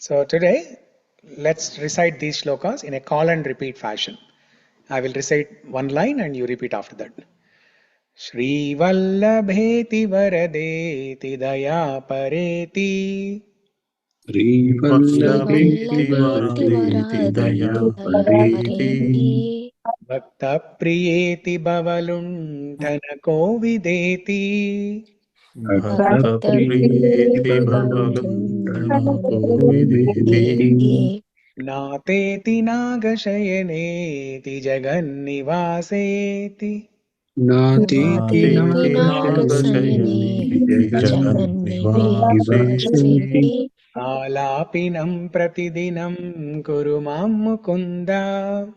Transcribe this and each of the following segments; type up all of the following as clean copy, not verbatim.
So today, let's recite these shlokas in a call and repeat fashion. I will recite one line and you repeat after that. Shri Vallabheti Varadeti Dayapareeti श्रीवल्लभेति वरदेति Daya परेति Bhakta Priyeti Bhavalunthana Kovideti भक्तप्रियेति भवलुण्ठनको विदेति Nateti Nagashayaneti Jagannivaseti नातीति नातीति नागशयनेति नागशयनेति जगन्निवासेति जगन्निवेशयति Alapinam Pratidinam Kuru Mam Mukunda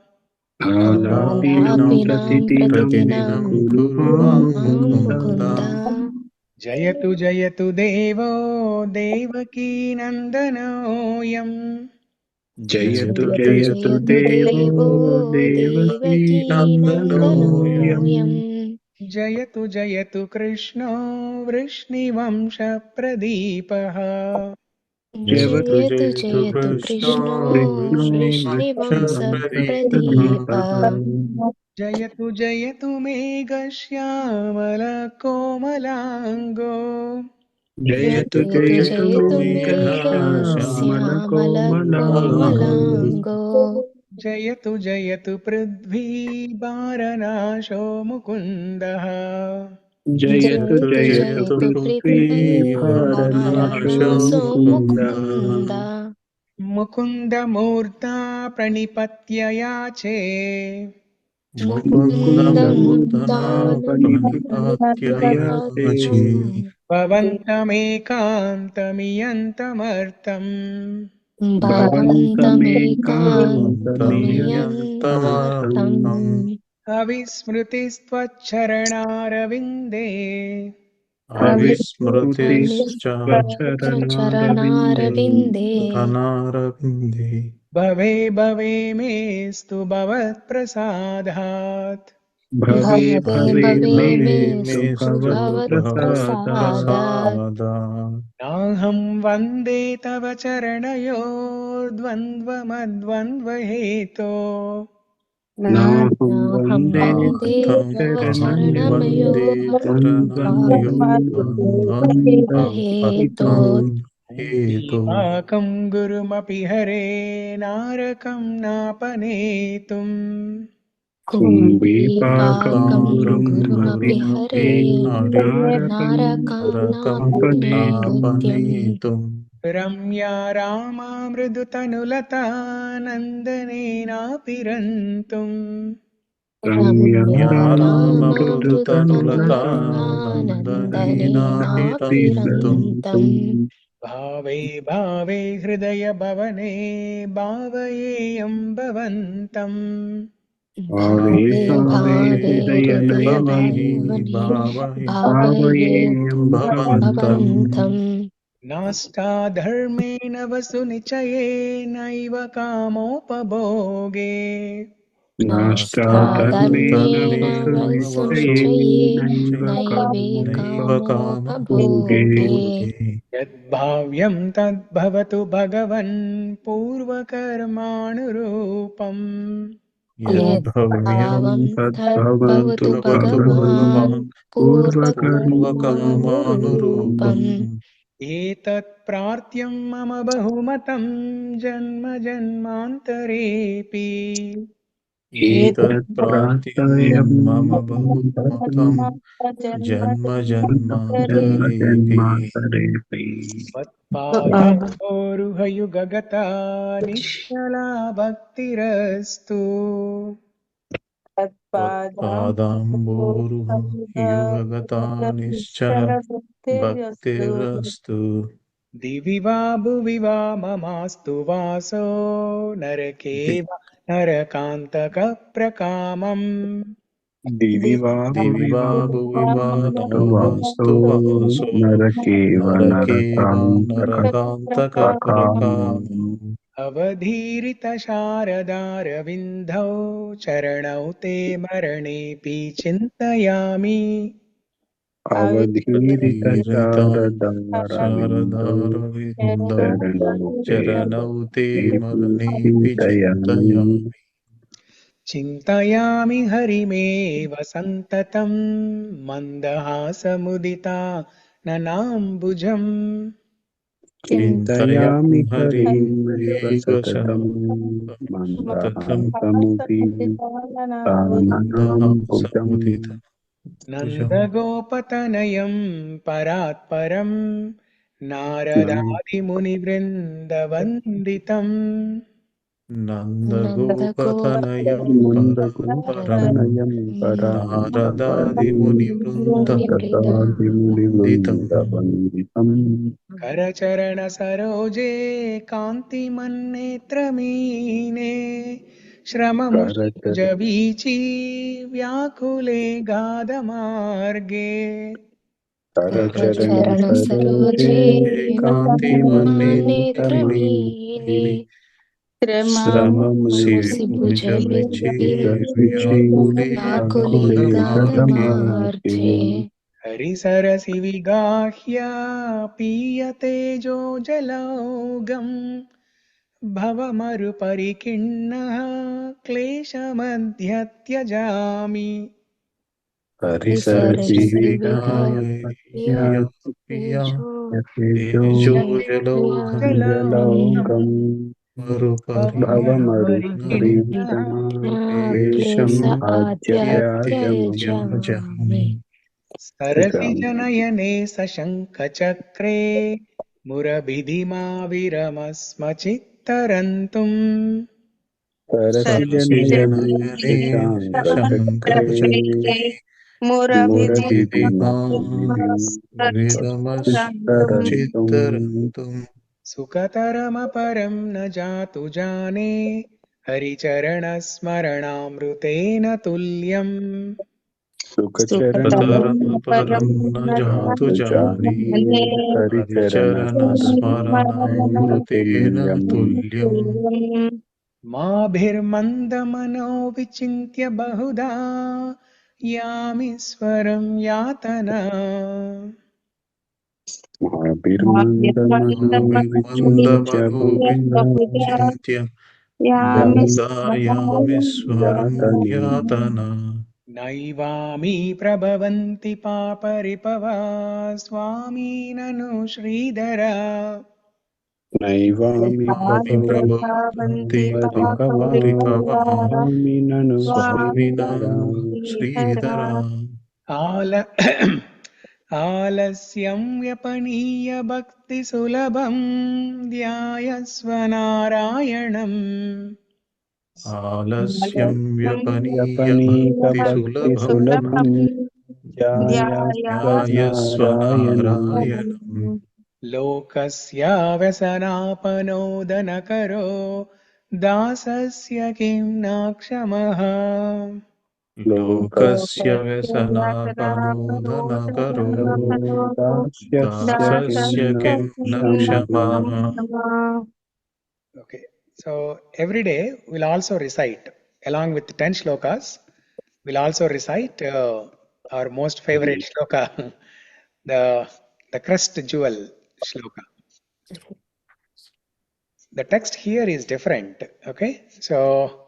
आलापिनं आलापिनं प्रतिदिनं प्रतिदिनं कुरु कुरु मां मां Mukund Mukund Jayatu Jayatu Devo Devaki Nandanoyam जयतु जयतु जयतु जयतु देवो देवो Devaki Devaki नन्दनोऽयम् नन्दनोऽयम् Jayatu Jayatu Krishna Vrishnivanshapradeepah जयतु जयतु जयतु जयतु कृष्णो कृष्णो कृष्णो वृष्णिवंशप्रदीप वृषप्रदीपः Jayatu Jayatu Megha Komalaango जयतु जयतु जयतु जयतु मेघश्यामलकोमलाङ्गो मेघश्यामलकोमलाङ्गो Jayatu Jayatu Prithvi Bharanasho Mukundah जयतु जयतु जयतु जयतु पृथ्वी भारनाशो पृथ्वीभारनाशो Mukund Mukund Mukundamurta Pranipatyayache मुकुन्दमूर्धा मुकुन्दमूर्धापणिपत्य परिपत्ययाते Bhavantamekantamiyantamartam भवन्तमेकान्तमियन्तमर्थम् भवन्तमेकान्तमियन्तमर्थम् Avismृतिस्त्वच्चरणारविन्दे अविस्मृतिश्चरणारविन्दे चरणारविन्दे भवे भवे मेस्तु भवत्प्रसादात् भवे भवे भवे भवे मेऽस्तु मेस्तु भवत्प्रसादात् भवत्प्रसादात् नाहं वन्दे तव चरणयोर्द्वन्द्वमद्वन्द्वहेतो नाहं नाहं वन्दे वन्दे तव चरणमयो चरणमन्दे द्वन्द्वमद्वन्द्वहेतो द्वन्द्वमद्वन्द्वहेतुम् पाकं गुरुमपि हरे नारकं नापनेतुम् कुम्भीपाकं कुम्भीपाकं गुरुं गुरुमपि हरिमपे हरे नारकं नारकां आपनेतुम् नापनेतुम् रम्या रामा मृदुतनुलता नन्दनेनापिरन्तुम् रम्या रम्या राममृदुतनुलता राममृदुतनुलतानन्दनेनाभिरन्तम् नन्दनेनाभिरन्तुम् भावे भावे हृदयभवने भावयेयं भवन्तम् भावे भावे भावे भावे हृदयभवने हृदयभावने भावयेयं भावयेऽहं भवन्तम् भवन्तम् नाष्टाधर्मेण वसुनिचयेनैव कामोपभोगे नाष्टाधर्मेण नाष्टाधर्मेण वसुनिश्चयेनैव वसुनिचये कामोपभोगे नैवेकामोपभोगे यद्भाव्यं तद्भवतु भगवन् पूर्वकर्मानुरूपम् यद्भव्यं यद्भावं तद्भवतु तद्भवतु भगवान् भगवान् पूर्वकर्मानुरूपम् पूर्वकर्मानुरूपम् एतत् प्रार्थ्यं मम बहुमतं जन्म जन्मान्तरेऽपि एतत् एतत्प्रार्थ्यं प्रार्थयं मम बहुमतं बहुमतं जन्म जन्मान्तरेऽपि जन्मजन्मान्तरेऽपि मत्पादाम्भोरुहयुगगता निश्चला भक्तिरस्तु त्वत्पादाम्बोरुह युगगता निश्चल भक्तिरस्तु दिवि वा भुवि वा ममास्तु वासो नरके दि- वा नरकान्तकप्रकामम् दिवि वा दिवि भुवि वा वा भुवि वा ममास्तु वासो नमस्तु वासो नरके वा नरके वा नरकान्तकप्रकामम् नरकान्तकप्रकामम् अवधीरितशारदारविन्दौ चरणौ ते मरणेऽपि चिन्तयामि अवधीरित धीरता शारदारविन्दौ शारदारविन्दौ चरणौ ते चरणौ ते मदनेऽपि चिन्तयामि चिन्तयामि चिन्तयामि हरिमेव सन्ततं मन्दहासमुदिता ननाम्बुजम् चिन्तयामि हरिमेव हरिमेव सततं सततं मन्दहासमुदिताननाम्बुजम् मन्दहासमुदितभुजम् नन्दगोपतनयं परात्परं नारदादिमुनिवृन्दवन्दितम् नन्दगोपतनयं परात्परं मन्दगोपतनयं नारदादिमुनिवृन्दवन्दितं परात्परं करचरणसरोजे कान्तिमन्नेत्रमीने करचर श्रममुष्कुजवीची व्याकुले गाधमार्गे करचरण सरोजे करचरणसरोजे कान्तिमन्नेत्रमीने कान्तिमन्नेत्रमेनि श्रममुसि श्रममुसि भुजमिति भुजमिचे विचे व्याकुले व्याकुले गानमार्गे गाधमार्गे गादमार्थे हरिसरसि विगाह्य पीयते जो जलौघम् भवमरुपरिकिन्नः क्लेशमध्यत्यजामि हरिसरसि हरिसरसि विहाय विहाय पिया पिया यतेजो तेजो जलौकम् भवमरुपरिकिन्नः भवमरुपरितमाक्लेशम् क्लेश आद्यत्याजमम् आद्यत्यजामि सरसिजनयने सशङ्खचक्रे मुरभिधिमाविरमस्मचित्तरन्तुम् सरसि जनयने सरसिजनयने शशाङ्कचक्रे शशङ्खचक्रे मुरभिधिमाविरमस्फुटरन्तुम् मुरभिधिमाविरमचित्तरन्तुम् सुखतरमपरं न जातु जाने हरिचरणस्मरणामृतेन तुल्यम् सुखतरमपरं न जातु जातु जाने जाने हरिचरणस्मरणामृतेन हरिचरणस्मरणामृतेन तुल्यम् माभिर्मन्दमनो विचिन्त्य बहुधा यामीश्वरं यातना महाभिर्मन्दमनो विचिन्त्य बहुधा मन्दमनोविचिन्त्य यामि बहुदायामीश्वरं यातनीम् यातना नैवामी प्रभवन्ति पापरिपवा स्वामी ननु श्रीधर नैवामि स्वामि प्रभवन्ति परिभवामि पापरिभवः ननु श्रीधरा स्वामिनः श्रीधरा आल आलस्यं व्यपनीय भक्तिसुलभं ध्यायस्व नारायणम् आलस्यं व्यपनीय भक्तिसुलभं व्यपनीतभक्तिसुलभम् ध्यायस्व ध्यायस्वनारायणम् नारायणम् लोकस्य व्यसनापनोदनकरो दासस्य किं न क्षमः लोकस्य व्यसनापनोदनकरो दास्यस्य किं दासस्य न किं न क्षमाः Okay, so every day we'll also recite along with 10 shlokas. We'll also recite our most favorite shloka, the crest jewel shloka. The text here is different. Okay, so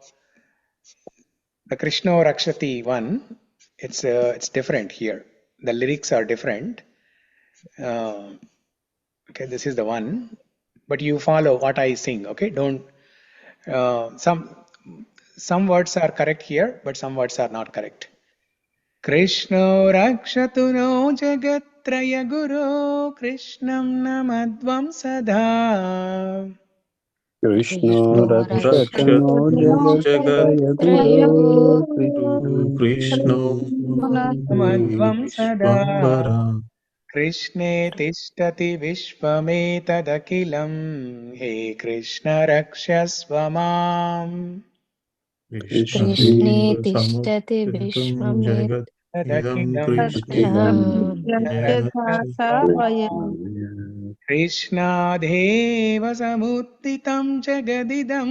the Krishna Rakshati one, it's different here. The lyrics are different. Okay, this is the one, but you follow what I sing. Okay, don't some words are correct here, but some words are not correct. Krishno rakshatu no jagatraya guru krishnam namadvam sada. कृष्णो कृष्णो रक्षतनो रक्षतु no जगत्त्रयगुरो जगत्त्रयगुरो Krishna Namadvam sada. Vishwambhara Krishne tishtati vishvametadakilam. He Krishna rakshasva mam. कृष्णे कृष्णे कृष्णेव तिष्ठति समुद्रं विश्वमेव जगत् इदं Tadakilam. अखिलं कृष्णेव Rakshasva Krishnadev समुत्थितं जगदिदं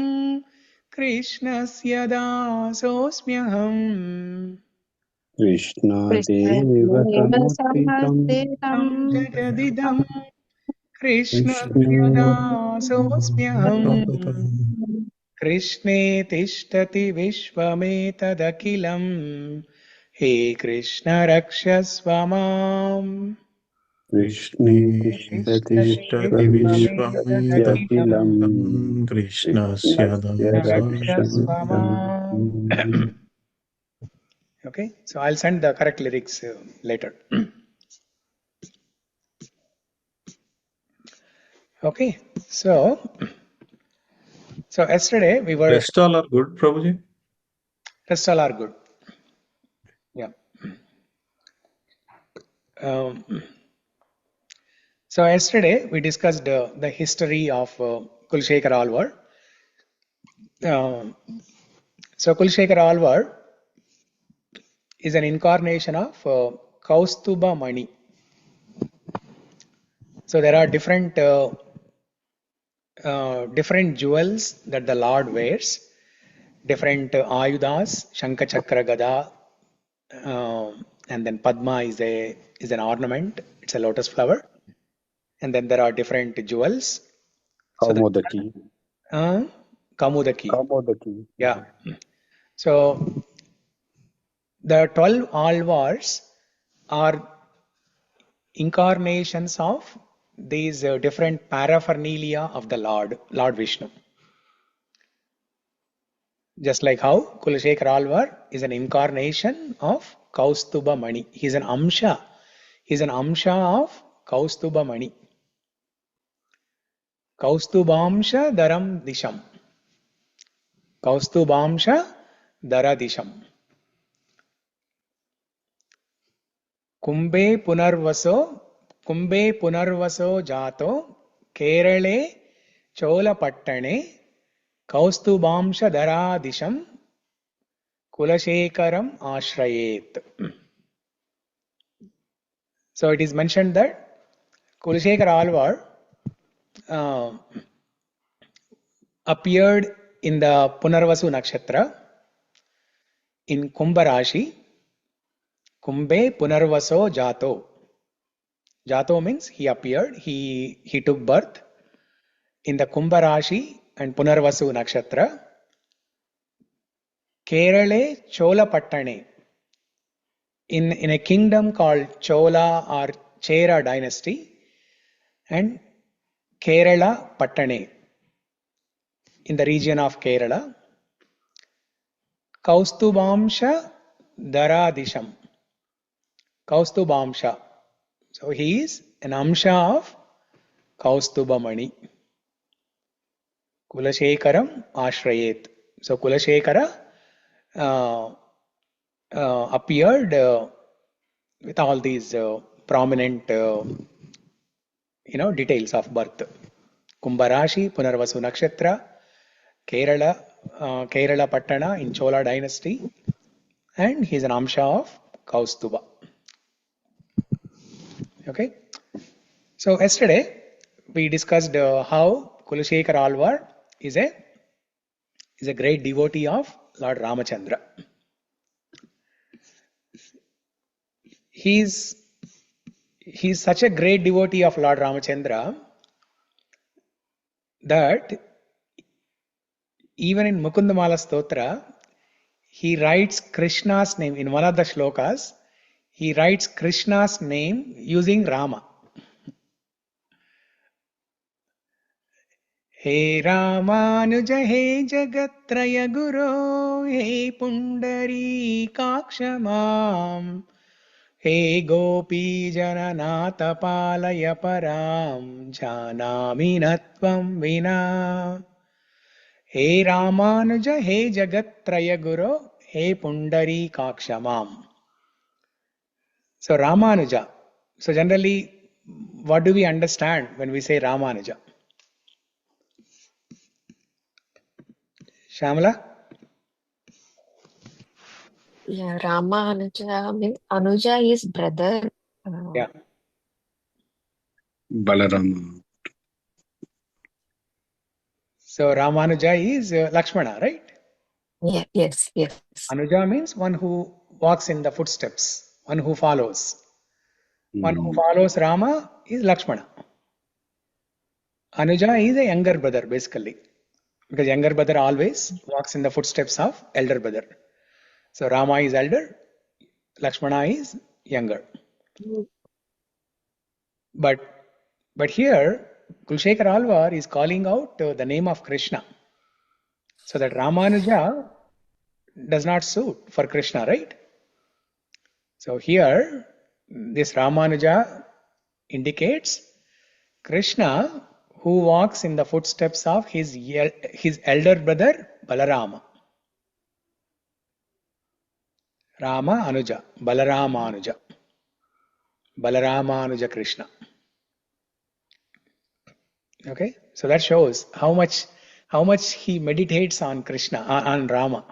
कृष्णस्य दासोऽस्म्यहम् कृष्णादेव समर्पितं जगदिदं कृष्णे कृष्णस्य कृष्णे तिष्ठति विश्वमेतदखिलं हे कृष्ण रक्षस्व माम् कृष्णे तिष्ठति तिष्ठति विश्वमेतदखिलं विश्वमेतदखिलं कृष्णस्य कृष्णस्य रक्षस्व माम्. रक्षन्तम् Okay, so I'll send the correct lyrics later. Okay, so yesterday we were, Rest all are good, Prabhuji? rest all are good. Yeah. Um, so yesterday we discussed the history of Kulasekhara Alvar. So Kulasekhara Alvar is an incarnation of Kaustuba Mani. So there are different jewels that the Lord wears, different ayudas, Shankha Chakra Gada, and then Padma is an ornament. It's a lotus flower, and then there are different jewels. So the Kaumodaki. Kamudaki, Kaumodaki. yeah. So the 12 Alvars are incarnations of these different paraphernalia of the Lord Vishnu. Just like how Kulasekhara Alvar is an incarnation of Kaustuba Mani. He's an Amsha. He's an Amsha of Kaustuba Mani. Kaustubamsha Daram Disham. Kaustubamsha Dara Disham. Kumbe Punarvaso Jato Kerale Chola Pattane Kaustubamsha Dara Disham Kulashekaram Ashrayet. So it is mentioned that Kulasekhara Alvar appeared in the Punarvasu Nakshatra in Kumbha Rashi. Kumbe Punarvaso Jato. Jato means he appeared, he took birth in the Kumbha Rashi and Punarvasu Nakshatra. Kerale Chola Pattane. In a kingdom called Chola or Chera dynasty, and Kerala Pattane in the region of Kerala. Kaustubamsha Daradisham. Kaustubamsha. So he is an Amsha of Kaustubamani. Kulashekaram Ashrayet. So Kulasekhara appeared with all these prominent details of birth. Kumbharashi, Punarvasu Nakshatra, Kerala Pattana in Chola dynasty, and he is an Amsha of Kaustuba. Okay. So yesterday we discussed how Kulasekhara Alvar is a great devotee of Lord Ramachandra. He's such a great devotee of Lord Ramachandra that even in Mukunda-Mālā-Stotra, he writes Krishna's name in one of the shlokas. He writes Krishna's name using Rama. He Ramanuja, he Jagatraya Guru, he Pundari Kakshamam, he Gopi Jananata Palaya Param, Janami Natvam Vina. He Ramanuja, he Jagatraya Guru, he Pundari Kakshamam. So Ramanuja. So generally, what do we understand when we say Ramanuja? Shamala? Yeah, Rama Anuja means Anuja is brother. Yeah. Balarama. So Ramanuja is Lakshmana, right? Yeah, yes. Anuja means one who walks in the footsteps, one who follows. One who follows Rama is Lakshmana. Anuja is a younger brother, basically, because younger brother always walks in the footsteps of elder brother. So Rama is elder, Lakshmana is younger. But here, Kulasekhara Alvar is calling out the name of Krishna. So that Ramanuja does not suit for Krishna, right? So here, this Ramanuja indicates Krishna who walks in the footsteps of his elder brother Balarama. Rama Anuja, Balaramanuja. Balaramanuja Krishna. Okay, so that shows how much he meditates on Krishna, on Rama.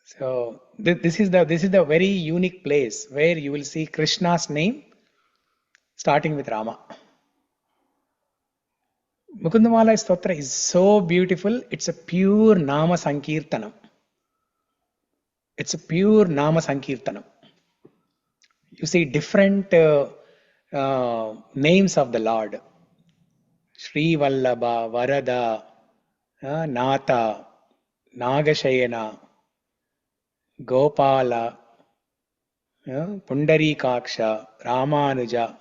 So this is the very unique place where you will see Krishna's name starting with Rama. Mukunda-Mālā-Stotra is so beautiful. It's a pure Nama Sankirtanam. It's a pure Nama Sankirtanam. You see different names of the Lord. Sri Vallabha, Varada, Nata, Nagashayana, Gopala, Pundarikaksha, Ramanuja.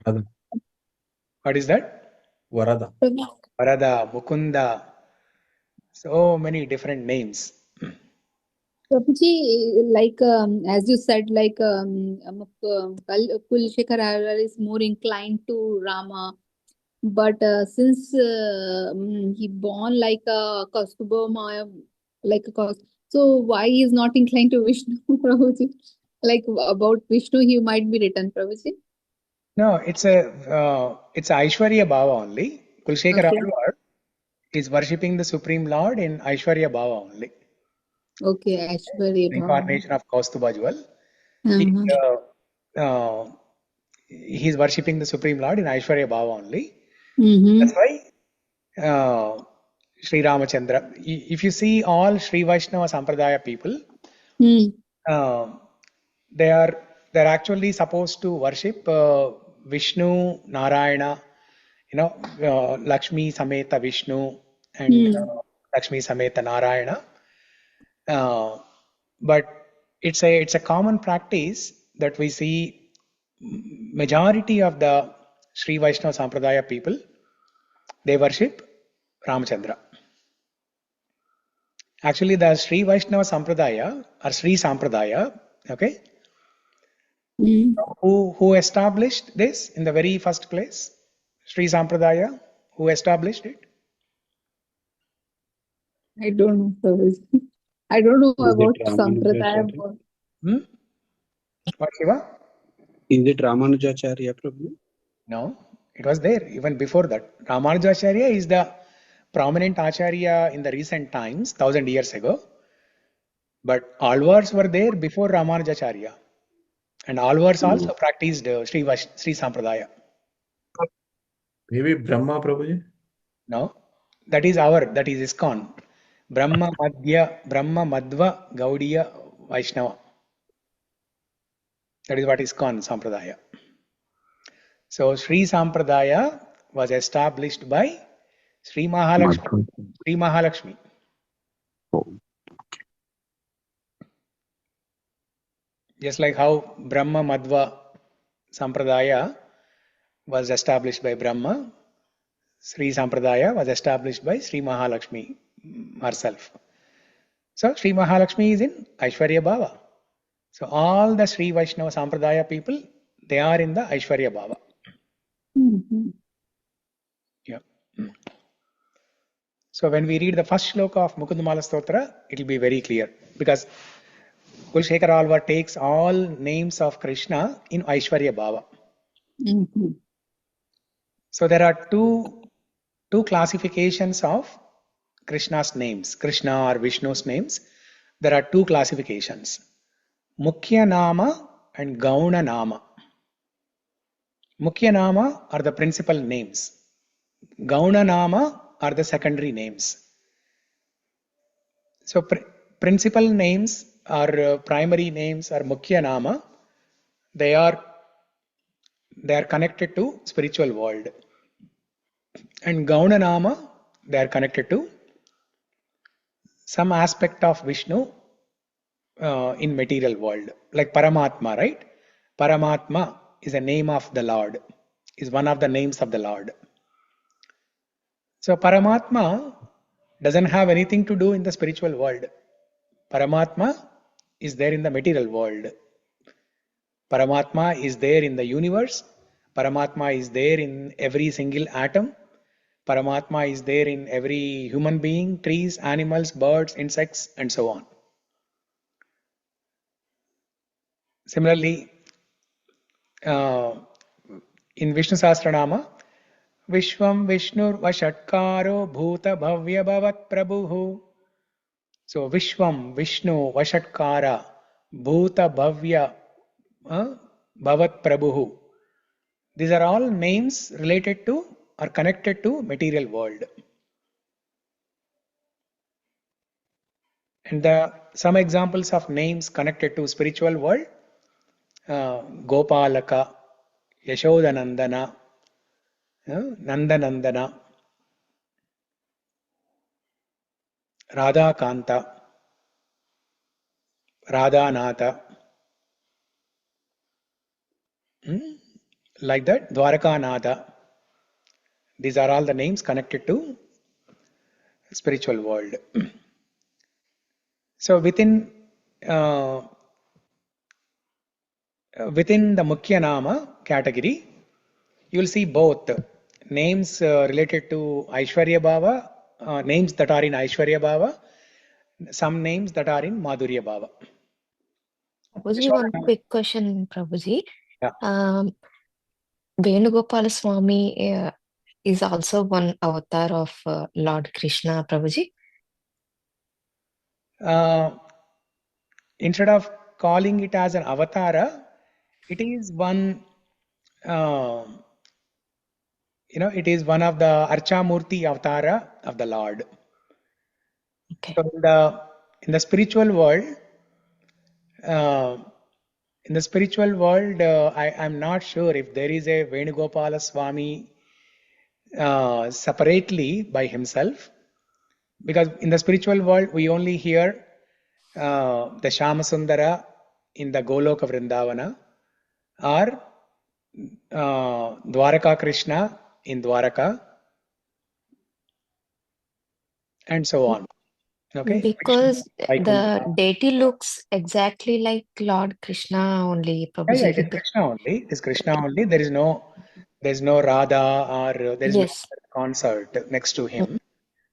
Varada. What is that? Varada. Varada, Mukunda. So many different names. Prabhuji, like as you said, like Kulasekhara is more inclined to Rama, but since he born like a Kaustubha, so why he is not inclined to Vishnu, Prabhuji? Like about Vishnu, he might be written, Prabhuji. No, it's Aishwarya Bhava only. Kulasekhara Alvar is worshipping the Supreme Lord in Aishwarya Bhava only. Okay, Aishwarya Bhava. Incarnation of Kaustubha jewel. He's worshipping the Supreme Lord in Aishwarya Bhava only. That's why Sri Ramachandra. If you see all Sri Vaishnava Sampradaya people, they're actually supposed to worship Vishnu, Narayana, Lakshmi Sameta Vishnu and Lakshmi Sameta Narayana. But it's a common practice that we see majority of the Sri Vaishnava Sampradaya people, they worship Ramachandra. Actually, the Sri Vaishnava Sampradaya or Sri Sampradaya, okay, who established this in the very first place? Sri Sampradaya, who established it? I don't know, Prabhuji. I don't know about Sampradaya. What, Shiva? Is it Ramanujacharya, Prabhu? No, it was there even before that. Ramanujacharya is the prominent Acharya in the recent times, 1000 years ago. But Alvars were there before Ramanujacharya. And Alvars also practiced Sri Sampradaya. Maybe Brahma, Prabhuji? No, that is ISKCON. Brahma Madhva Gaudiya Vaishnava. That is what ISKCON Sampradaya. So Sri Sampradaya was established by Sri Mahalakshmi. Just like how Brahma Madhva Sampradaya was established by Brahma, Sri Sampradaya was established by Sri Mahalakshmi herself. So Sri Mahalakshmi is in Aishwarya Bhava. So all the Sri Vaishnava Sampradaya people, they are in the Aishwarya Bhava. Yeah. So when we read the first shloka of Mukunda-Mālā-Stotra, it will be very clear, because Kulasekhara Alvar takes all names of Krishna in Aishwarya Bhava. So there are two classifications of Krishna's names, Krishna or Vishnu's names. There are two classifications, Mukhya Nama and Gauna Nama. Mukhya Nama are the principal names. Gauna Nama are the secondary names. So principal names or primary names are Mukhya Nama. They are connected to spiritual world. And Gauna Nama, they are connected to some aspect of Vishnu in material world, like Paramatma, right? Paramatma is a name of the Lord, is one of the names of the Lord. So Paramatma doesn't have anything to do in the spiritual world. Paramatma is there in the material world. Paramatma is there in the universe. Paramatma is there in every single atom. Paramatma is there in every human being, trees, animals, birds, insects, and so on. Similarly, in Vishnu Sahasranama, Vishwam Vishnur Vashatkaro Bhuta Bhavya Bhavat Prabhuhu. So Vishwam, Vishnu, Vashatkara, Bhuta Bhavya Bhavat Prabhuhu. These are all names related to or connected to material world. And some examples of names connected to spiritual world: Gopalaka, Yashodanandana, Nandanandana, Radhakanta, Radhanatha, like that, Dwarakanatha. These are all the names connected to spiritual world. So within the Mukhya Nama category, you will see both names related to Aishwarya Bhava, names that are in Aishwarya Bhava, some names that are in Madhurya Bhava. Prabhuji, one quick question, Prabhuji. Yeah. Venugopala Swami is also one avatar of Lord Krishna, Prabhuji. Instead of calling it as an avatara, it is one, it is one of the Archamurti avatara of the Lord. Okay. So in the spiritual world, I'm not sure if there is a Venugopala Swami separately by himself, because in the spiritual world we only hear the Shamasundara in the Goloka Vrindavana, or Dwaraka Krishna in Dwaraka, and so on. Okay. Because Vaikuntha. the deity looks exactly like Lord Krishna only, Yeah, Prabhuji. it is Krishna only. It is Krishna only. There is no Radha, or there is no Yes. consort next to him.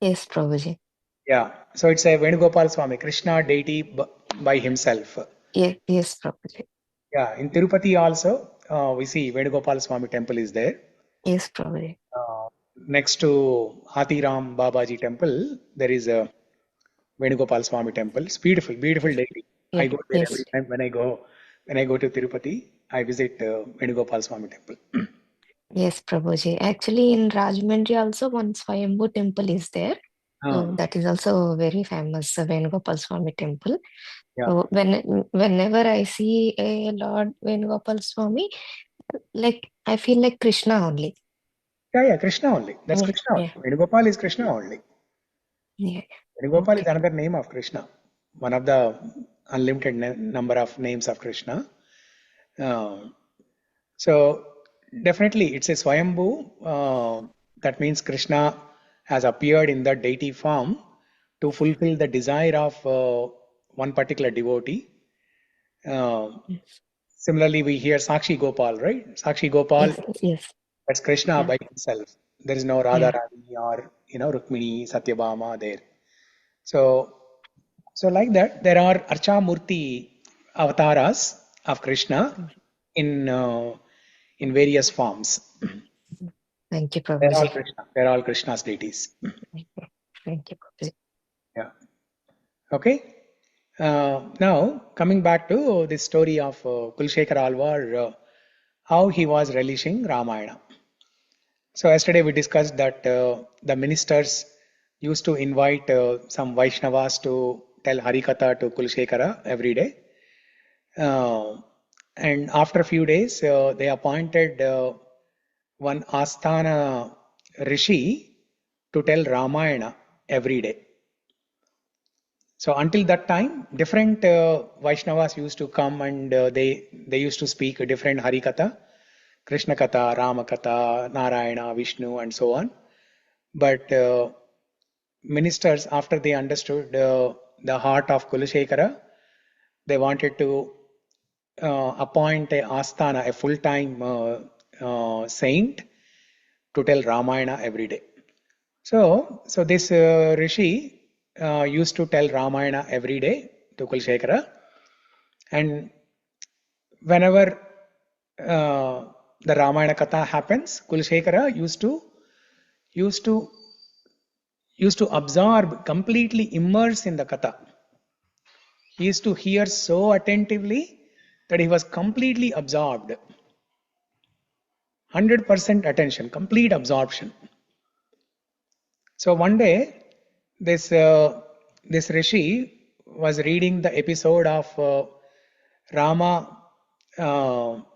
Yes, Prabhuji. Yeah. So it's a Venugopal Swami, Krishna deity by himself. Yes, Prabhuji. Yeah. In Tirupati also, we see Venugopal Swami temple is there. Yes, Prabhuji. Next to Hathiram Babaji temple, there is a Venugopal Swami temple. It's beautiful, beautiful deity. I go there every Yes. time when I go to Tirupati. I visit Venugopal Swami temple. Yes, Prabhuji. Actually, in Rajahmundry also one Swayambhu temple is there. That is also very famous, Venugopal Swami temple. Yeah. So whenever I see a Lord Venugopal Swami, like I feel like Krishna only. Yeah, Krishna only. That's Yeah, Krishna only. yeah, Venugopal is Krishna only. yeah. Venugopal is Okay. another name of Krishna. One of the unlimited number of names of Krishna. So definitely it's a Swayambhu. That means Krishna has appeared in the deity form to fulfill the desire of one particular devotee. Yes, Similarly, we hear Sakshi Gopal, right? Sakshi Gopal, yes, yes. that's Krishna Yeah, by himself. There is no Radha yeah. Rani or Rukmini, Satyabhama there. So like that, there are Archamurti avatars of Krishna in various forms. Thank you, They're all Prabhuji. Krishna. They're all Krishna's deities. Thank you, Prabhuji. Yeah. Okay. Now coming back to the story of Kulasekhara Alvar, how he was relishing Ramayana. So yesterday we discussed that the ministers used to invite some Vaishnavas to tell Harikatha to Kulasekhara every day. And after a few days, they appointed one Asthana Rishi to tell Ramayana every day. So until that time, different Vaishnavas used to come and they used to speak a different Harikatha, Krishna Katha, Rama Katha, Narayana, Vishnu, and so on. But ministers, after they understood the heart of Kulasekhara, they wanted to appoint a Asthana, a full-time saint, to tell Ramayana every day. So this Rishi used to tell Ramayana every day to Kulasekhara, and whenever the Ramayana Katha happens, Kulasekhara used to absorb, completely immerse in the Katha. He used to hear so attentively that he was completely absorbed. 100% attention, complete absorption. So one day, this Rishi was reading the episode of Rama, while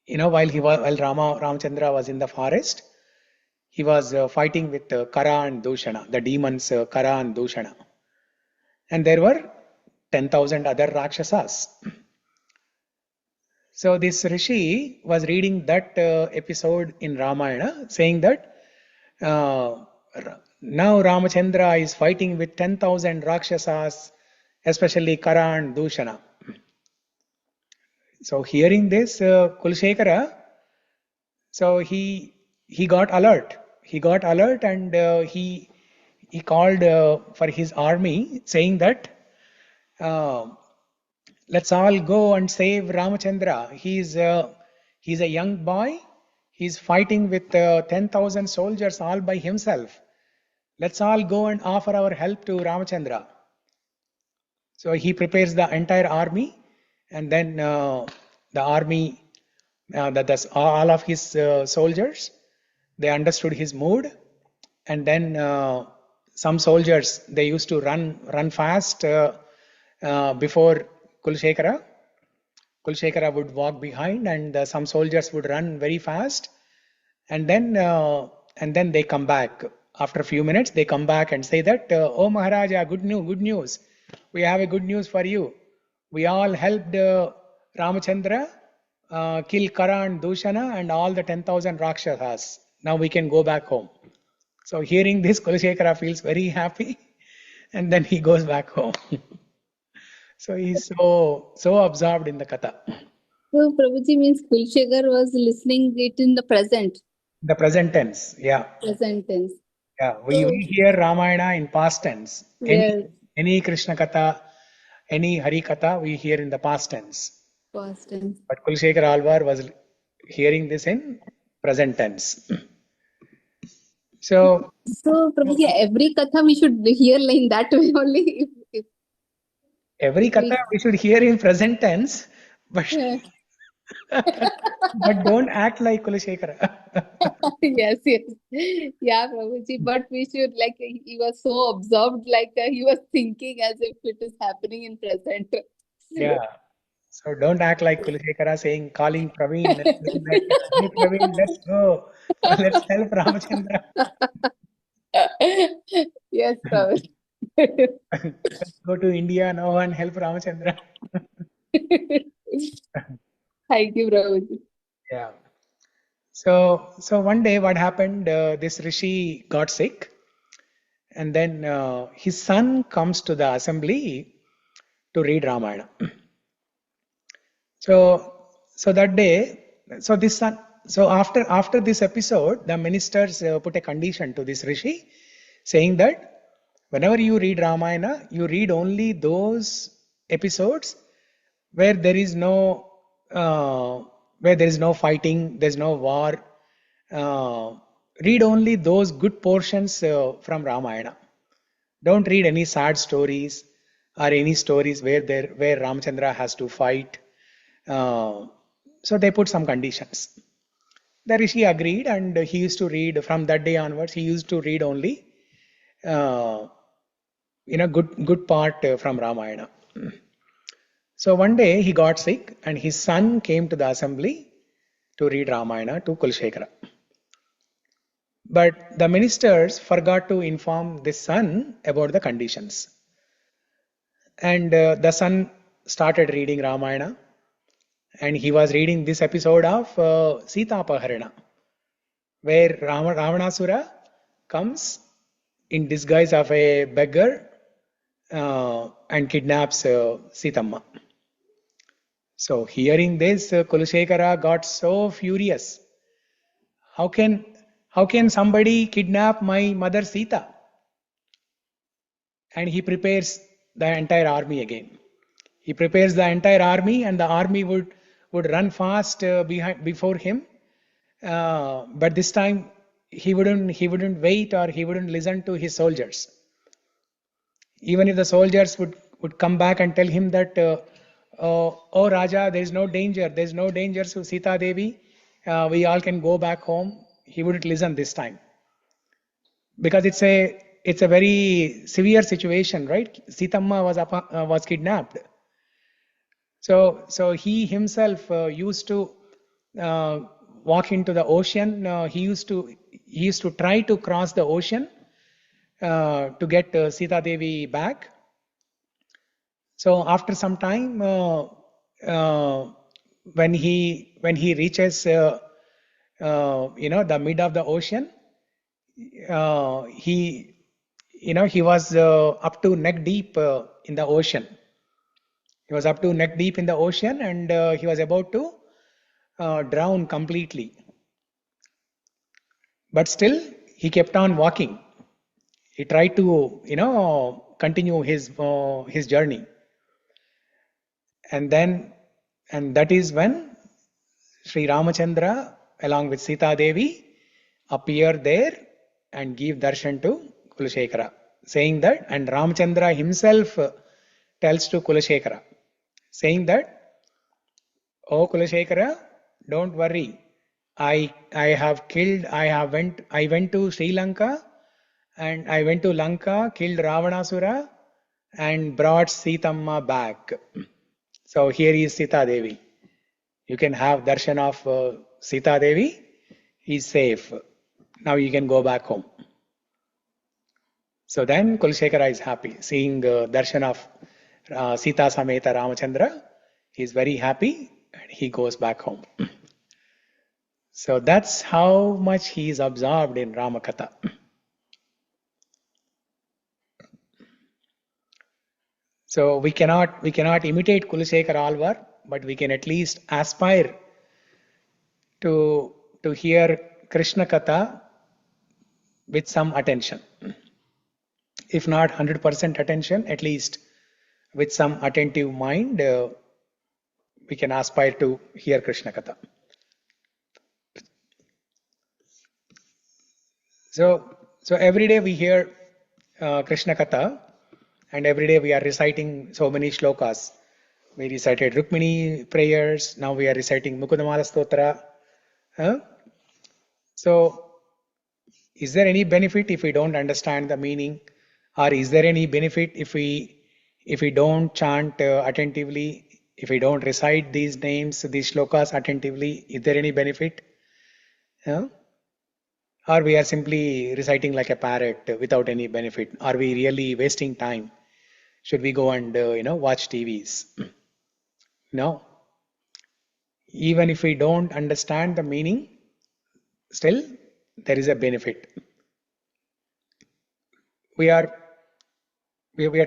Ramachandra was in the forest, he was fighting with Kara and Dushana, the demons Kara and Dushana. And there were 10,000 other Rakshasas. So this Rishi was reading that episode in Ramayana, saying that now Ramachandra is fighting with 10,000 Rakshasas, especially Kara and Dushana. So hearing this, Kulasekhara, so he got alert. He got alert and he called for his army, saying that let's all go and save Ramachandra. He's a young boy. He's fighting with 10,000 soldiers all by himself. Let's all go and offer our help to Ramachandra. So he prepares the entire army, and then the army, all of his soldiers, they understood his mood, and then some soldiers, they used to run fast before Kulasekhara. Kulasekhara would walk behind, and some soldiers would run very fast, and then they come back. After a few minutes, they come back and say that, "Oh Maharaja, good news! We have a good news for you. We all helped Ramachandra kill Kara and Dushana and all the 10,000 Rakshasas. Now we can go back home." So hearing this, Kulasekhara feels very happy, and then he goes back home. So he's so absorbed in the Katha. So Prabhuji means Kulasekhara was listening it in the present. The present tense, yeah. Present tense. Yeah, we hear Ramayana in past tense. Yes. Any Krishna Katha, any Hari Katha, we hear in the past tense. Past tense. But Kulasekhara Alvar was hearing this in present tense. So Prabhuji, every katha we should hear in that way only. Every katha we should hear in present tense, but but don't act like Kulasekhara. Yes. Yeah, Prabhuji, but we should, like, he was so absorbed, like he was thinking as if it is happening in present. Yeah. So don't act like Kulasekhara saying, calling Praveen, like, "Hey Praveen, let's go. Let's help Ramachandra." Yes, Prabhuji. Let's go to India now and help Ramachandra. Thank you, Prabhuji. Yeah. So one day what happened, this Rishi got sick, and then his son comes to the assembly to read Ramayana. So that day, after this episode, the ministers put a condition to this Rishi, saying that whenever you read Ramayana, you read only those episodes where there is no fighting, there's no war. Read only those good portions from Ramayana. Don't read any sad stories or any stories where Ramachandra has to fight. So they put some conditions. The Rishi agreed, and he used to read from that day onwards. He used to read only good part from Ramayana. So one day he got sick and his son came to the assembly to read Ramayana to Kulasekhara. But the ministers forgot to inform the son about the conditions. And the son started reading Ramayana, and he was reading this episode of Sita Paharana, where Ravanasura comes in disguise of a beggar and kidnaps Sitamma. So hearing this, Kulasekhara got so furious. How can somebody kidnap my mother Sita? And he prepares the entire army again. He prepares the entire army, and the army would run fast before him. But this time he wouldn't wait, or he wouldn't listen to his soldiers. Even if the soldiers would come back and tell him that, oh Raja, there is no danger. There is no danger to Sita Devi. We all can go back home. He wouldn't listen this time, because it's a very severe situation, right? Sitamma was kidnapped. So he himself used to walk into the ocean. He used to try to cross the ocean to get Sita Devi back. So after some time, when he reaches the mid of the ocean, he was up to neck deep in the ocean. He was up to neck deep in the ocean, and he was about to drown completely. But still, he kept on walking. He tried to, continue his journey. And that is when Sri Ramachandra, along with Sita Devi, appear there and give darshan to Kulasekhara, saying that, and Ramachandra himself tells to Kulasekhara, saying that, oh Kulasekhara, don't worry. I went to Sri Lanka, and I went to Lanka, killed Ravanasura, and brought Sitamma back. So here is Sita Devi. You can have darshan of Sita Devi. He's safe. Now you can go back home. So then Kulasekhara is happy, seeing darshan of Sita Sameta Ramachandra. He is very happy, and he goes back home. So that's how much he is absorbed in Ramakatha. So we cannot imitate Kulasekhara Alvar, but we can at least aspire to hear Krishna Katha with some attention. If not 100% attention, at least with some attentive mind, we can aspire to hear Krishna Katha. So every day we hear Krishna Katha, and every day we are reciting so many shlokas. We recited Rukmini prayers. Now we are reciting Mukunda-Mālā-Stotra. So is there any benefit if we don't understand the meaning, or is there any benefit if we don't chant attentively, if we don't recite these names, these shlokas attentively? Is there any benefit? Or we are simply reciting like a parrot without any benefit? Are we really wasting time? Should we go and watch TVs? No. Even if we don't understand the meaning, still there is a benefit. We are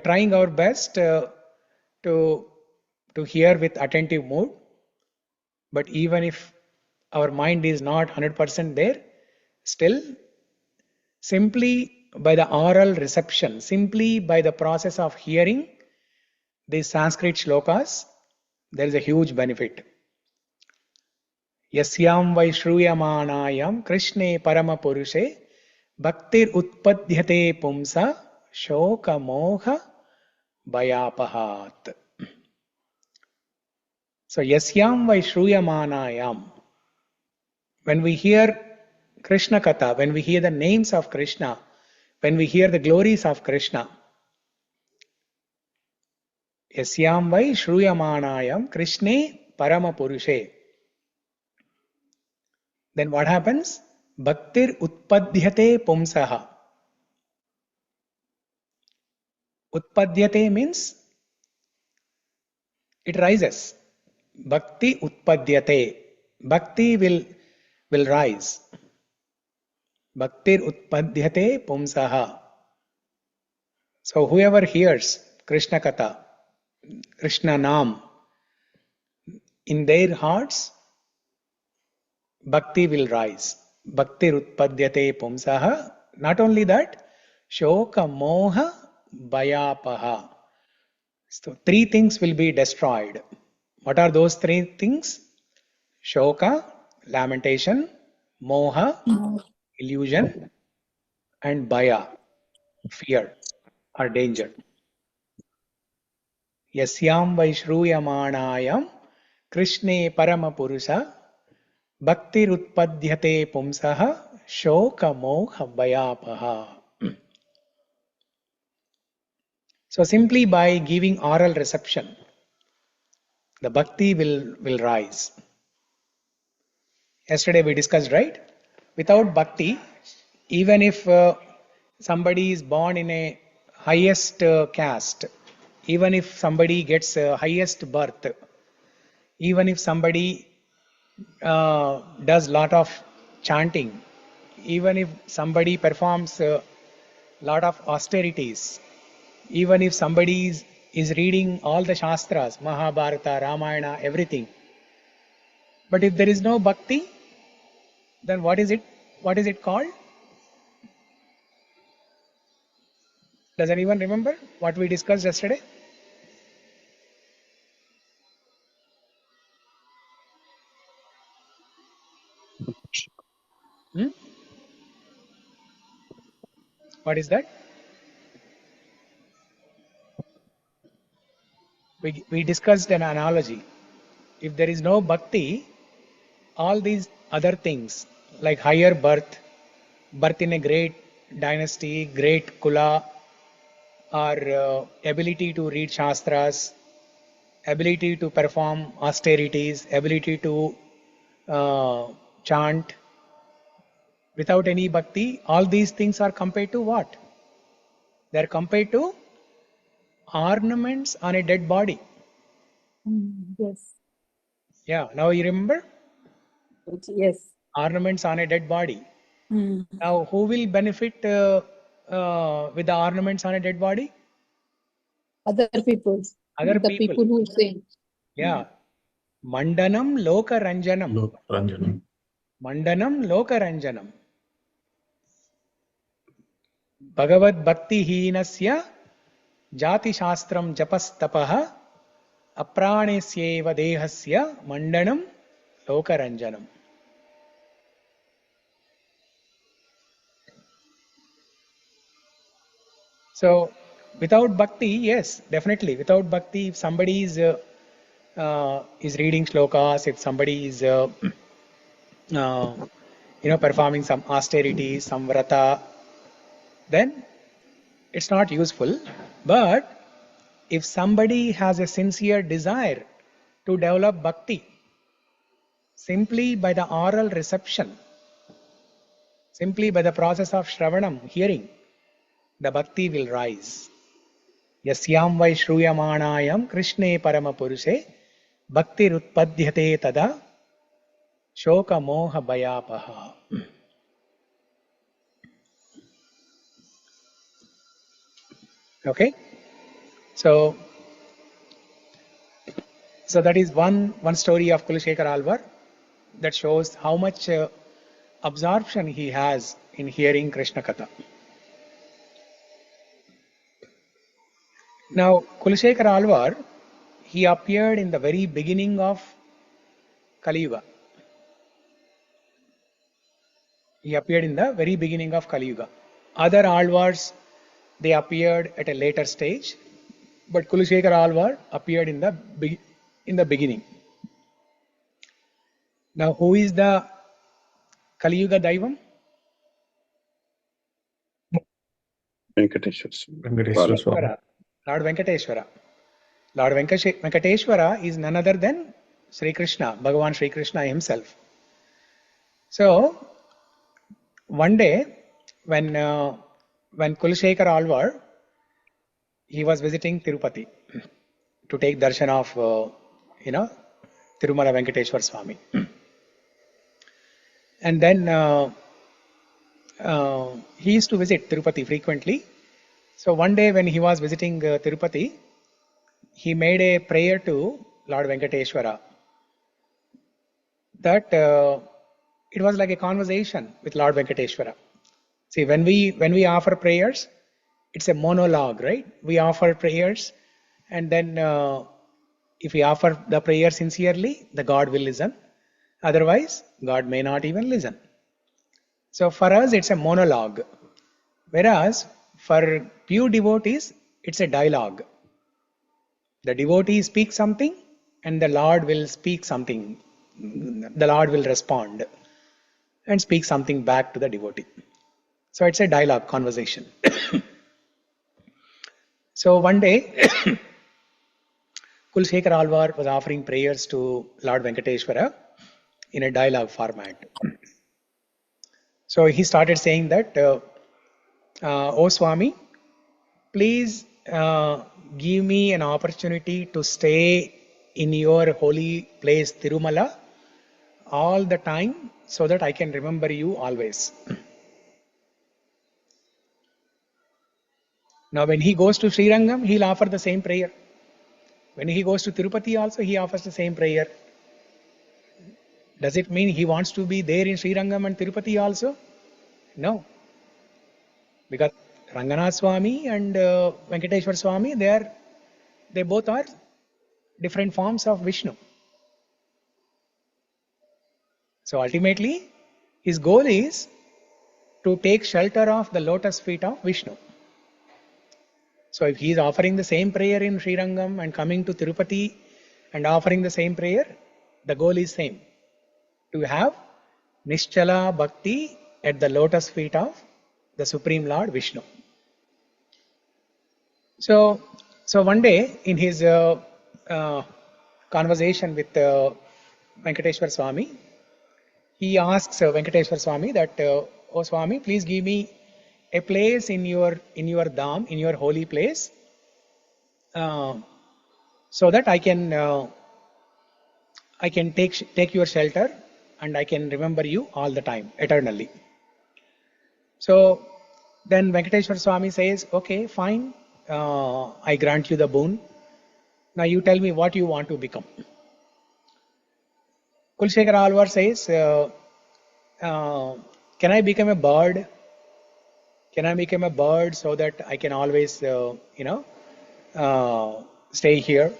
trying our best to hear with attentive mood, but even if our mind is not 100% there, still, simply by the oral reception, simply by the process of hearing these Sanskrit shlokas, there is a huge benefit. Yasyam vaishruyamanayam Krishne parama purushe bhaktir utpadhyate pumsa shoka moha bhayapahat. So yasyam vaishruyamanayam, when we hear Krishna Katha, when we hear the names of Krishna, when we hear the glories of Krishna, Yasyam vai shruyamanayam Krishne Paramapurushe. Then what happens? Bhaktir utpadhyate pumsaha. Utpadhyate means it rises. Bhakti utpadhyate. Bhakti will rise. Bhaktir utpadhyate pumsaha. So whoever hears Krishna Katha, Krishna Nam, in their hearts, Bhakti will rise. Bhakti utpadhyate pumsaha. Not only that, shoka moha bhayapaha. So three things will be destroyed. What are those three things? Shoka, lamentation, moha, illusion, and bhaya, fear or danger. Yasyam vaishruyamanayam Krishne Paramapurusha Bhaktirutpadhyate Pumsaha Shoka Moha Bhayapaha. So simply by giving oral reception, the bhakti will rise. Yesterday we discussed, right? Without bhakti, even if somebody is born in a highest caste, even if somebody gets highest birth, even if somebody does lot of chanting, even if somebody performs lot of austerities, even if somebody is reading all the shastras, Mahabharata, Ramayana, everything, but if there is no bhakti, then what is it? What is it called? Does anyone remember what we discussed yesterday? What is that? We discussed an analogy. If there is no bhakti, all these other things like higher birth, birth in a great dynasty, great kula, or ability to read shastras, ability to perform austerities, ability to chant, without any bhakti, all these things are compared to what? They are compared to ornaments on a dead body. Yes. Yeah, now you remember? Yes. Ornaments on a dead body. Now, who will benefit with the ornaments on a dead body? Other people. Other The people who sing. Yeah. Mandanam Loka Ranjanam. Ranjanam. Mandanam Loka Ranjanam. Bhagavad Bhakti Heenasya Jati Shastram Japastapaha Apranesyeva Dehasya Mandanam Loka Ranjanam. So, without bhakti, yes, definitely. Without bhakti, if somebody is reading shlokas, if somebody is performing some austerities, some vrata, then it's not useful. But if somebody has a sincere desire to develop bhakti, simply by the oral reception, simply by the process of shravanam, hearing, the bhakti will rise. Yasyam vai shruyamanayam Krishne Paramapurushe Bhaktirutpadhyate tada Shoka Moha Bhayapaha. Okay? So that is one story of Kulasekhara Alvar that shows how much absorption he has in hearing Krishna Katha. Now, Kulasekhara Alvar, he appeared in the very beginning of Kali Yuga. He appeared in the very beginning of Kali Yuga. Other Alvars, they appeared at a later stage, but Kulasekhara Alvar appeared in the beginning. Now, who is the Kali Yuga Daivam? Venkateshwara. Venkateshwara Swami. Lord Venkateshwara. Lord Venkateshwara is none other than Sri Krishna, Bhagavan Sri Krishna himself. So one day when Kulasekhara Alvar, he was visiting Tirupati to take darshan of Tirumala Venkateshwar Swami, and then he used to visit Tirupati frequently. So one day when he was visiting Tirupati, he made a prayer to Lord Venkateshwara that it was like a conversation with Lord Venkateshwara. See, when we offer prayers, it's a monologue, right? We offer prayers, and then if we offer the prayer sincerely, the God will listen. Otherwise, God may not even listen. So for us, it's a monologue. Whereas for pure devotees, it's a dialogue. The devotee speaks something and the Lord will speak something. The Lord will respond and speak something back to the devotee. So it's a dialogue, conversation. So one day, Kulasekhara Alvar was offering prayers to Lord Venkateshwara in a dialogue format. So he started saying that, O Swami, please give me an opportunity to stay in your holy place Tirumala all the time so that I can remember you always. Now when he goes to Srirangam, he'll offer the same prayer. When he goes to Tirupati also, he offers the same prayer. Does it mean he wants to be there in Srirangam and Tirupati also? No. Because Ranganath Swami and Venkateshwar Swami, they both are different forms of Vishnu. So ultimately, his goal is to take shelter of the lotus feet of Vishnu. So if he is offering the same prayer in Srirangam and coming to Tirupati and offering the same prayer, the goal is same. To have Nischala Bhakti at the lotus feet of the Supreme Lord Vishnu. So one day in his conversation with Venkateshwar Swami, he asks Venkateshwar Swami that, "Oh Swami, please give me a place in your dham, in your holy place, so that I can take your shelter and I can remember you all the time, eternally." So then Venkateshwar Swami says, "Okay, fine, I grant you the boon. Now you tell me what you want to become." Kulasekhara Alvar says, "Can I become a bird? Can I become a bird so that I can always, stay here?"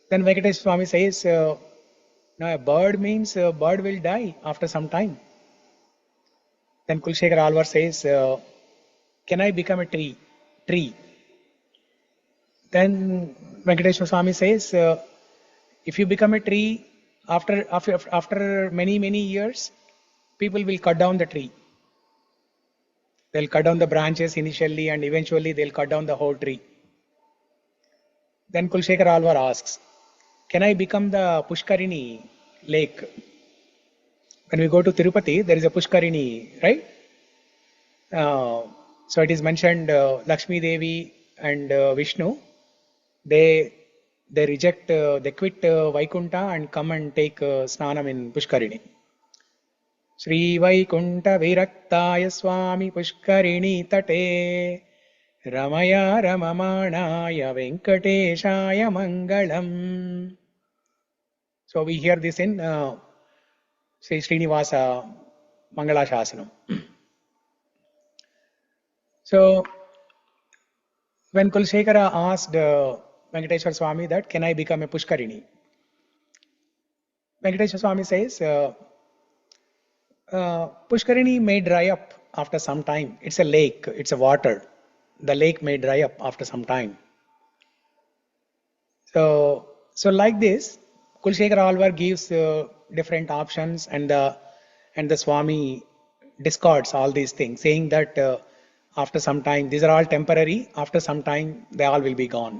Then Venkateshwar Swami says, "No, a bird means a bird will die after some time." Then Kulasekhara Alvar says, "Can I become a tree? Then Venkateshwar Swami says, "If you become a tree, after many years, people will cut down the tree. They'll cut down the branches initially and eventually they'll cut down the whole tree." Then Kulasekhara Alvar asks, "Can I become the Pushkarini lake?" When we go to Tirupati, there is a Pushkarini, right? So it is mentioned Lakshmi Devi and Vishnu, they reject, they quit Vaikuntha and come and take Snanam in Pushkarini. Sri Vaikunta Viraktaya Swami Pushkarini Tate Ramaya Ramamanaya Venkateshaya Mangalam. So we hear this in Sri Srinivas Mangala Shasanam. So when Kulasekhara asked Venkateshwar Swami that, "Can I become a Pushkarini?" Venkateshwar Swami says, Pushkarini may dry up after some time. It's a lake, it's a water. The lake may dry up after some time. So like this, Kulasekhara Alvar gives different options, and the Swami discards all these things, saying that after some time, these are all temporary. After some time, they all will be gone.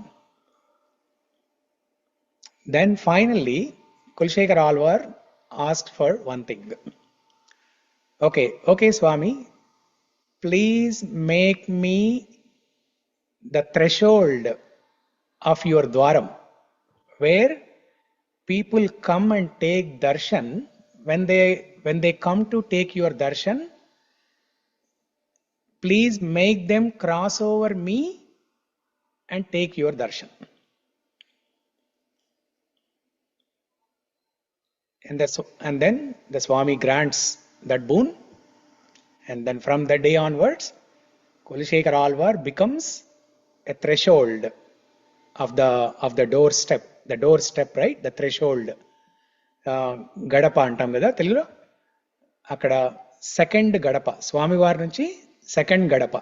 Then finally, Kulasekhara Alvar asked for one thing. Okay, Swami, please make me the threshold of your dwaram, where people come and take darshan. When they come to take your darshan, please make them cross over me and take your darshan. And then the Swami grants that boon, and then from that day onwards, Kulasekhara Alvar becomes a threshold of the doorstep, right? The threshold. గడప అంటాం కదా తెలుగులో. అక్కడ second గడప, స్వామివారి నుంచి second గడప.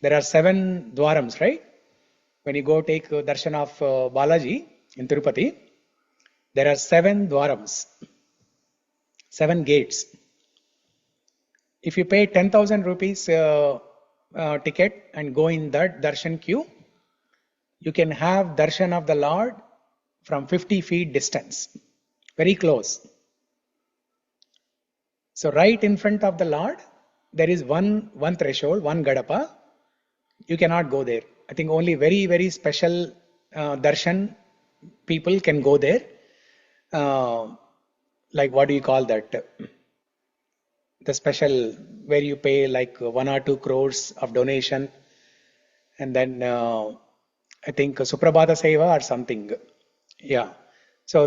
There are 7 dwarams, right? When you go take darshan of Balaji in Tirupati, there are 7 dwarams, 7 gates. If you pay 10,000 rupees ticket and go in that darshan queue, you can have darshan of the Lord from 50 feet distance, very close. So right in front of the Lord, there is one threshold, one gadapa. You cannot go there. I think only very, very special darshan people can go there. Like what do you call that? The special where you pay like 1 or 2 crores of donation, and then I think Suprabhata Seva or something. Yeah. So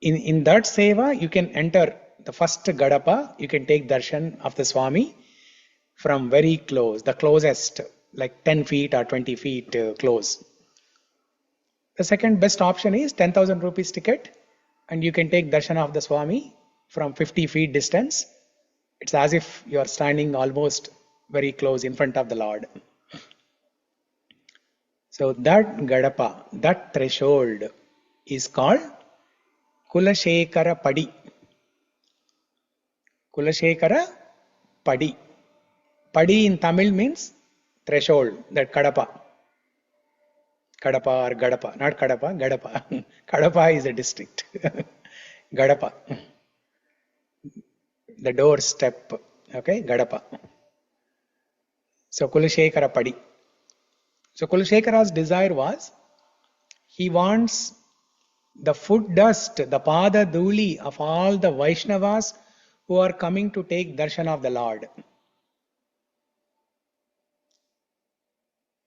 in that Seva, you can enter the first Gadapa, you can take darshan of the Swami from very close, the closest, like 10 feet or 20 feet close. The second best option is 10,000 rupees ticket, and you can take darshan of the Swami from 50 feet distance. It's as if you are standing almost very close in front of the Lord. So that Gadapa, that threshold is called Kulasekhara Padi. Kulasekhara Padi. Padi in Tamil means threshold, that Kadapa. Kadapa or Gadapa, not Kadapa, Gadapa. Kadapa is a district. Gadapa. The doorstep. Okay, Gadapa. So Kulasekhara Padi. So Kulasekhara's desire was, he wants the foot dust, the pada dhuli of all the Vaishnavas who are coming to take darshan of the Lord.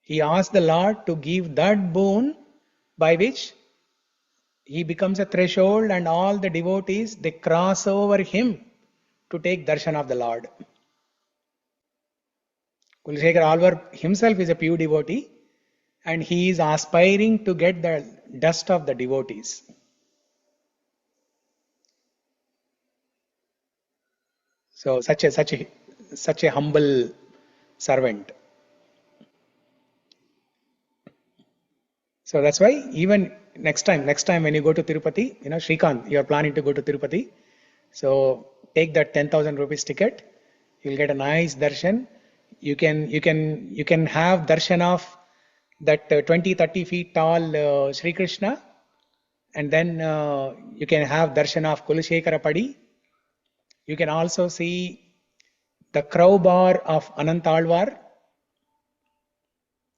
He asked the Lord to give that boon by which he becomes a threshold and all the devotees, they cross over him to take darshan of the Lord. Kulasekhara Alvar himself is a pure devotee, and he is aspiring to get the dust of the devotees. So such a humble servant. So that's why even next time when you go to Tirupati, Shrikant, you are planning to go to Tirupati. So take that 10,000 rupees ticket. You'll get a nice darshan. You can have darshan of that 20-30 feet tall Sri Krishna, and then you can have darshan of Kulasekhara Padi. You can also see the crowbar of Anantalvar.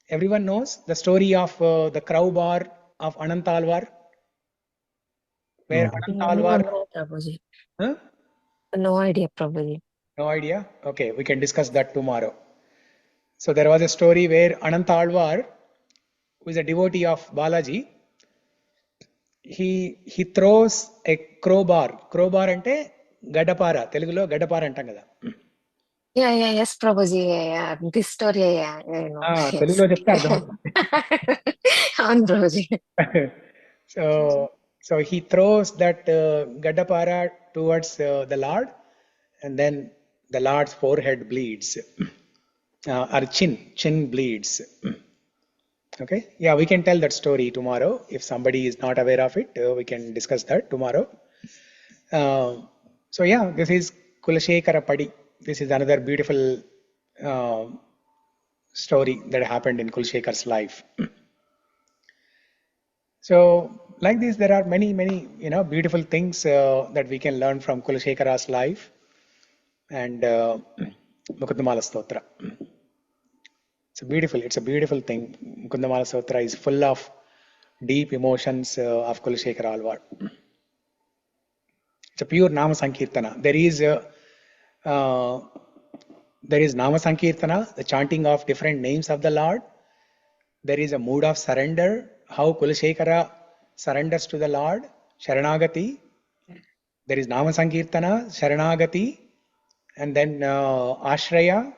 Everyone knows the story of the crowbar of Anantalvar, where No. Anantalvar. No, Prabhuji. Huh? No idea, Prabhuji. No idea? Okay, we can discuss that tomorrow. So there was a story where Anantalvar, who is a devotee of Balaji, he throws a crowbar. Crowbar ante gadapara. Telugulo gadapara antam kada. Yes, Prabhuji. Yeah. This story, I know. Yes. Telugulo చెప్తే అర్థమవుతుంది. అవును Prabhuji. So he throws that gadapara towards the Lord, and then the Lord's forehead bleeds, or chin bleeds. Okay, yeah, we can tell that story tomorrow. If somebody is not aware of it, we can discuss that tomorrow. So yeah, this is Kulasekhara Padi. This is another beautiful story that happened in Kulasekhar's life. So, like this, there are many, beautiful things that we can learn from Kulasekhara's life and Mukunda-Mālā-Stotra. It's a beautiful thing. Mukunda-Mālā-Stotra is full of deep emotions of Kulasekhara Alvar. It's a pure Nama Sankirtana. There is Nama Sankirtana, the chanting of different names of the Lord. There is a mood of surrender, how Kulasekhara surrenders to the Lord, Sharanagati. There is Nama Sankirtana, Sharanagati, and then Ashraya,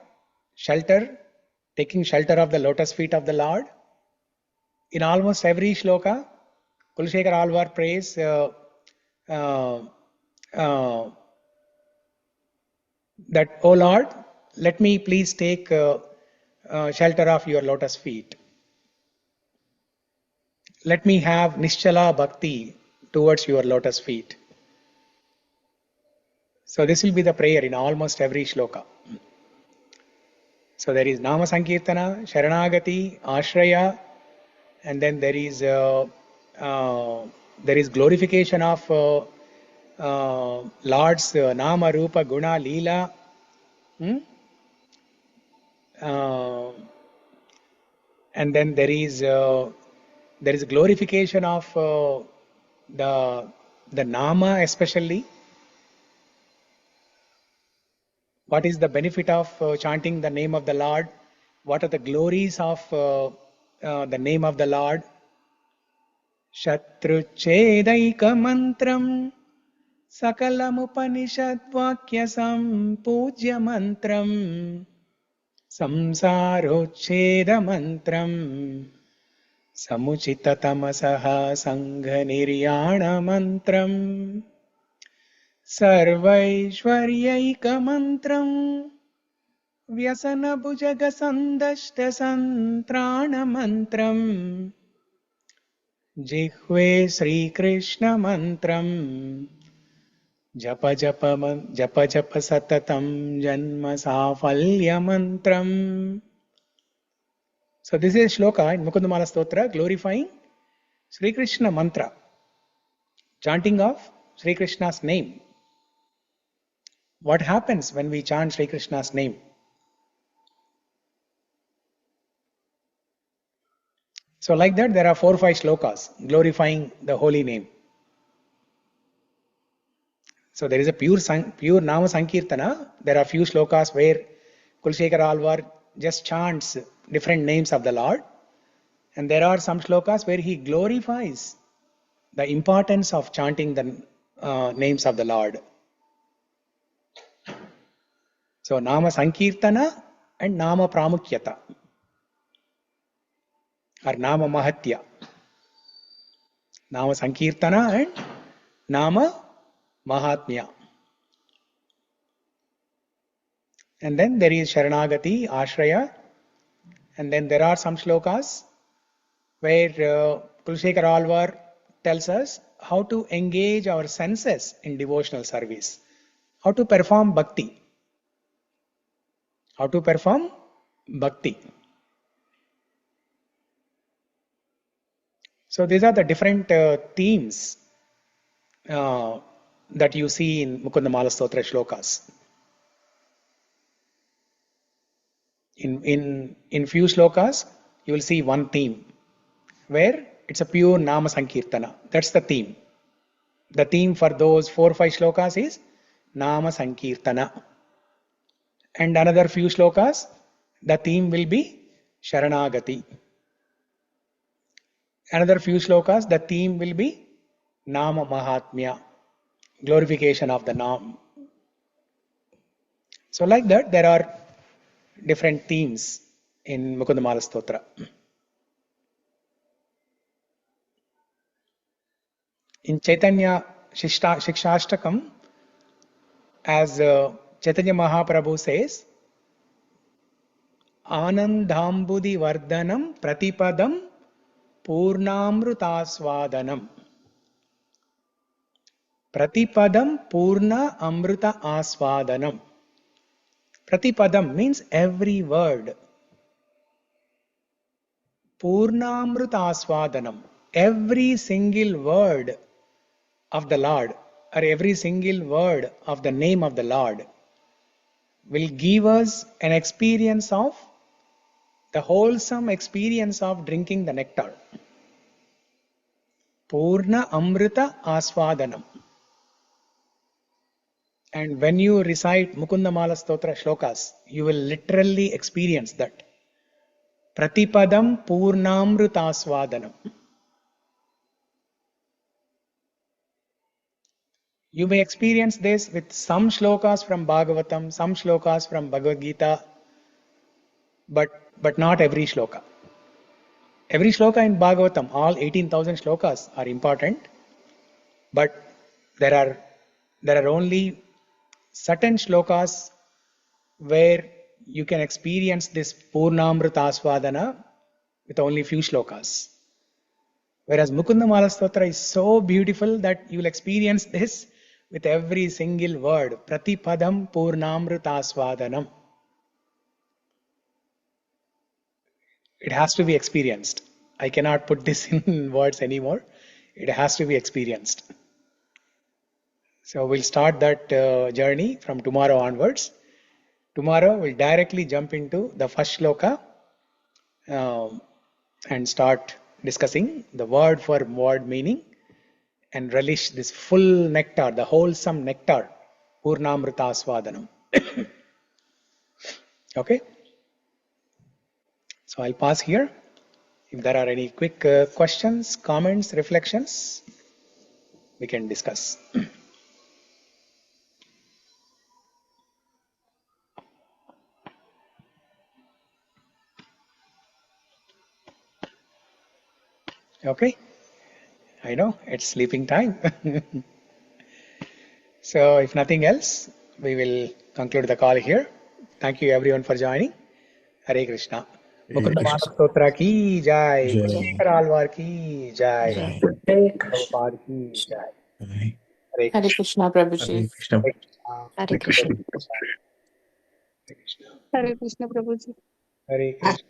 shelter, taking shelter of the lotus feet of the Lord. In almost every shloka, Kulasekhara Alvar prays that, O Lord, let me please take shelter of your lotus feet. Let me have Nischala Bhakti towards your lotus feet. So this will be the prayer in almost every shloka. So there is Nama Sankirtana, Sharanagati, Ashraya, and then there is glorification of Lord's Nama, Rupa, Guna, Leela. And then there is glorification of the Nama especially. What is the benefit of chanting the name of the Lord? What are the glories of the name of the Lord? Shatruchedaika mantram sakalam upanishad vakya sampujya mantram samsarocheda mantram samuchita tamasaha sangha niryana mantram सर्वैश्वर्यैकमन्त्रम् व्यसनभुजगसन्दष्टसन्त्राणमन्त्रम् जिह्वे श्रीकृष्णमन्त्रम् जप जप सततं जन्म साफल्यमन्त्रम्. So this is a shloka in Mukunda-Mālā-Stotra glorifying Sri Krishna mantra, chanting of Sri Krishna's name. What happens when we chant Sri Krishna's name? So like that, there are 4 or 5 shlokas glorifying the holy name. So there is a pure Nama Sankirtana. There are few shlokas where Kulasekhara Alvar just chants different names of the Lord. And there are some shlokas where he glorifies the importance of chanting the names of the Lord. So Nama Sankirtana and Nama Pramukyata or Nama Mahatya. Nama Sankirtana and Nama Mahatmya. And then there is Sharanagati, Ashraya. And then there are some shlokas where Kulasekhara Alvar tells us how to engage our senses in devotional service, how to perform bhakti. How to perform bhakti. So these are the different themes that you see in Mukunda-Mālā-Stotra shlokas. In few shlokas, you will see one theme where it's a pure Nama Sankirtana. That's the theme. The theme for those 4 or 5 shlokas is Nama Sankirtana. And another few shlokas, the theme will be Sharanagati. Another few shlokas, the theme will be Nama Mahatmya, glorification of the Nam. So like that, there are different themes in Mukunda-Mālā-Stotra. In Chaitanya Shikshashtakam, as Chaitanya Mahaprabhu says, Anandambudi Vardhanam Pratipadam Purnamrutaswadanam. Pratipadam Purna Amruta Aswadanam. Pratipadam means every word. Purnamruta Aswadanam. every single word of the Lord or every single word of the name of the Lord will give us an experience of the wholesome experience of drinking the nectar. Purna Amrita Aswadanam. And when you recite Mukunda-Mālā-Stotra shlokas, you will literally experience that. Pratipadam Purnamrutaswadanam. You may experience this with some shlokas from Bhagavatam, some shlokas from Bhagavad Gita, but not every shloka. Every shloka in Bhagavatam, all 18,000 shlokas are important, but there are only certain shlokas where you can experience this Purnamrutaswadana with only few shlokas. Whereas Mukunda-Mālā-Stotra is so beautiful that you will experience this with every single word. Pratipadam Purnamrutaswadanam. It has to be experienced. I cannot put this in words anymore. It has to be experienced. So we'll start that journey from tomorrow onwards. Tomorrow we'll directly jump into the first shloka and start discussing the word for word meaning and relish this full nectar, the wholesome nectar, Purnamrutaswadanam. Okay? So I'll pause here. If there are any quick questions, comments, reflections, we can discuss. Okay? I know, it's sleeping time. So if nothing else, we will conclude the call here. Thank you everyone for joining. Hare Krishna. Mukunda-Mālā-Stotra ki jai. Jai. Kulasekhara Alvar ki jai. Jai. Prabhupada ki jai. Jai. Hare Hare Krishna. Krishna, Prabhuji. Hare Krishna. Hare Krishna. Hare Krishna. Hare Krishna. Hare Krishna, Prabhuji. Hare Krishna.